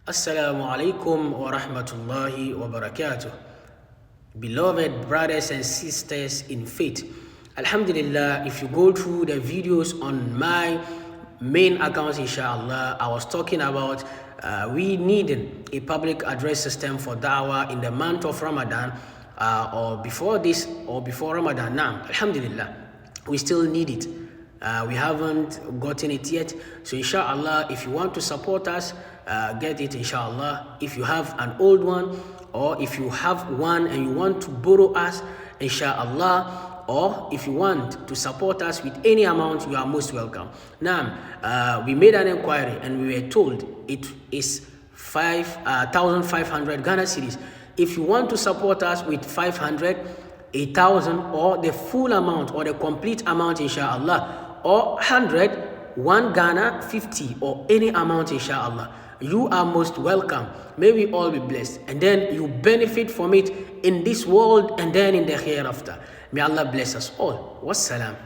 Assalamu alaikum wa rahmatullahi wa barakatuh. Beloved brothers and sisters in faith, Alhamdulillah, if you go through the videos on my main account, inshallah, I was talking about we need a public address system for da'wah in the month of Ramadan, or before this or before Ramadan. Now, Alhamdulillah, we still need it. We haven't gotten it yet. So inshallah, if you want to support us, get it inshallah. If you have an old one, or if you have one and you want to borrow us, inshallah, or if you want to support us with any amount, you are most welcome. Now, we made an inquiry and we were told it is 1,500 Ghana cedis. If you want to support us with 500, 1,000, or the full amount or the complete amount, inshallah, or 100, 1 Ghana, 50, or any amount, inshallah, you are most welcome. May we all be blessed, and then you benefit from it in this world and then in the hereafter. May Allah bless us all. Wassalam.